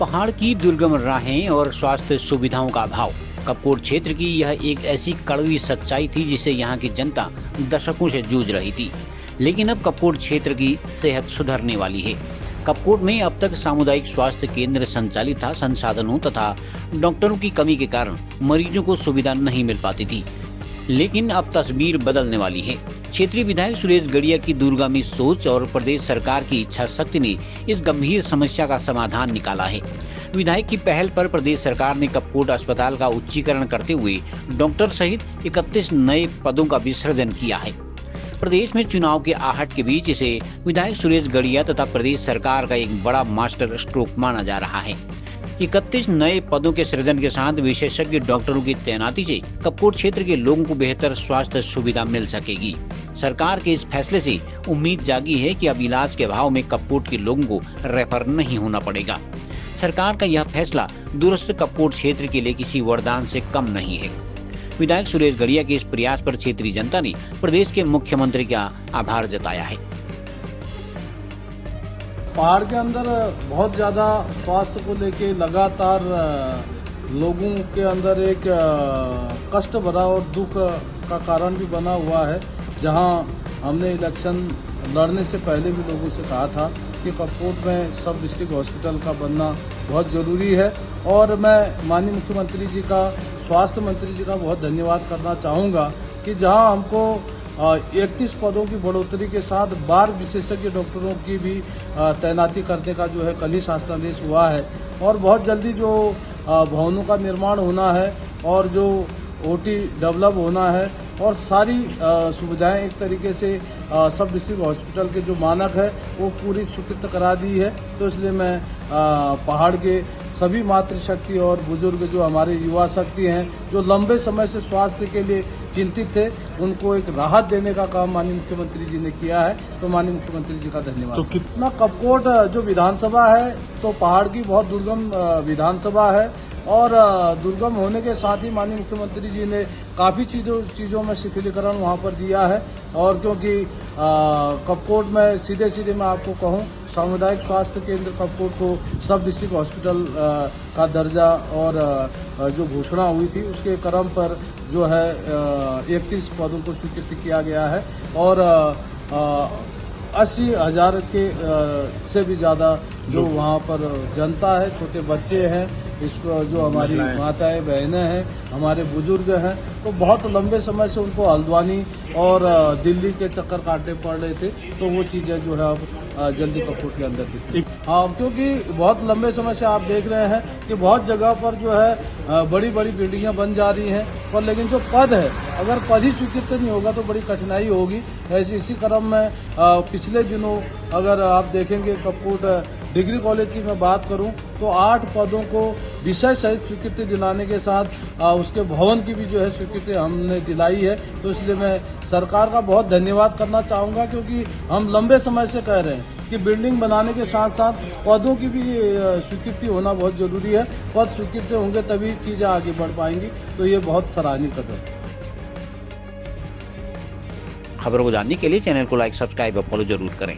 पहाड़ की दुर्गम राहें और स्वास्थ्य सुविधाओं का अभाव। कपकोट क्षेत्र की यह एक ऐसी कड़वी सच्चाई थी जिसे यहाँ की जनता दशकों से जूझ रही थी। लेकिन अब कपकोट क्षेत्र की सेहत सुधरने वाली है। कपकोट में अब तक सामुदायिक स्वास्थ्य केंद्र संचालित था। संसाधनों तथा डॉक्टरों की कमी के कारण मरीजों को सुविधा नहीं मिल पाती थी। लेकिन अब तस्वीर बदलने वाली है। क्षेत्रीय विधायक सुरेश गड़िया की दूरगामी सोच और प्रदेश सरकार की इच्छा शक्ति ने इस गंभीर समस्या का समाधान निकाला है। विधायक की पहल पर प्रदेश सरकार ने कपकोट अस्पताल का उच्चीकरण करते हुए डॉक्टर सहित 31 नए पदों का विसर्जन किया है। प्रदेश में चुनाव के आहट के बीच इसे विधायक सुरेश गड़िया तथा प्रदेश सरकार का एक बड़ा मास्टर स्ट्रोक माना जा रहा है। 31 नए पदों के सृजन के साथ विशेषज्ञ डॉक्टरों की तैनाती से कपकोट क्षेत्र के लोगों को बेहतर स्वास्थ्य सुविधा मिल सकेगी। सरकार के इस फैसले से उम्मीद जागी है कि अब इलाज के अभाव में कपकोट के लोगों को रेफर नहीं होना पड़ेगा। सरकार का यह फैसला दूरस्थ कपकोट क्षेत्र के लिए किसी वरदान से कम नहीं है। विधायक सुरेश गड़िया के इस प्रयास पर क्षेत्रीय जनता ने प्रदेश के मुख्यमंत्री का आभार जताया है। पहाड़ के अंदर बहुत ज़्यादा स्वास्थ्य को लेके लगातार लोगों के अंदर एक कष्ट भरा और दुख का कारण भी बना हुआ है। जहां हमने इलेक्शन लड़ने से पहले भी लोगों से कहा था कि कपकोट में सब डिस्ट्रिक्ट हॉस्पिटल का बनना बहुत ज़रूरी है। और मैं माननीय मुख्यमंत्री जी का, स्वास्थ्य मंत्री जी का बहुत धन्यवाद करना चाहूँगा कि जहां हमको 31 पदों की बढ़ोतरी के साथ 12 विशेषज्ञ डॉक्टरों की भी तैनाती करने का जो है कल ही शासनादेश हुआ है। और बहुत जल्दी जो भवनों का निर्माण होना है और जो ओटी डेवलप होना है और सारी सुविधाएं एक तरीके से सब डिस्ट्रिक्ट हॉस्पिटल के जो मानक है वो पूरी स्वीकृत करा दी है। तो इसलिए मैं पहाड़ के सभी मातृशक्ति और बुजुर्ग जो हमारे युवा शक्ति हैं, जो लंबे समय से स्वास्थ्य के लिए चिंतित थे, उनको एक राहत देने का काम माननीय मुख्यमंत्री जी ने किया है। तो माननीय मुख्यमंत्री जी का धन्यवाद। तो कितना कपकोट जो विधानसभा है तो पहाड़ की बहुत दुर्गम विधानसभा है और दुर्गम होने के साथ ही माननीय मुख्यमंत्री जी ने काफ़ी चीज़ों में शिथिलीकरण वहाँ पर दिया है। और क्योंकि कपकोट में सीधे मैं आपको कहूँ, सामुदायिक स्वास्थ्य केंद्र कपकोट को सब डिस्ट्रिक्ट हॉस्पिटल का दर्जा और जो घोषणा हुई थी उसके क्रम पर जो है 31 पदों को स्वीकृत किया गया है। और 80,000 के से भी ज़्यादा जो वहाँ पर जनता है, छोटे बच्चे हैं, इसको जो हमारी माताएं बहनें हैं, हमारे बुजुर्ग हैं, तो बहुत लंबे समय से उनको हल्द्वानी और दिल्ली के चक्कर काटने पड़ रहे थे। तो वो चीज़ें जो है अब जल्दी कपकोट के अंदर दिखती। हाँ, क्योंकि बहुत लंबे समय से आप देख रहे हैं कि बहुत जगह पर जो है बड़ी बड़ी बिल्डिंगें बन जा रही हैं, पर लेकिन जो पद है, अगर पद ही स्वीकृत नहीं होगा तो बड़ी कठिनाई होगी। इसी क्रम में पिछले दिनों अगर आप देखेंगे कपकोट डिग्री कॉलेज की मैं बात करूं तो 8 पदों को विषय सहित स्वीकृति दिलाने के साथ उसके भवन की भी जो है स्वीकृति हमने दिलाई है। तो इसलिए मैं सरकार का बहुत धन्यवाद करना चाहूँगा, क्योंकि हम लंबे समय से कह रहे हैं कि बिल्डिंग बनाने के साथ साथ पदों की भी स्वीकृति होना बहुत जरूरी है। पद स्वीकृत होंगे तभी चीज़ें आगे बढ़ पाएंगी। तो ये बहुत सराहनीय कदम है। खबरों को जानने के लिए चैनल को लाइक, सब्सक्राइब और फॉलो जरूर करें।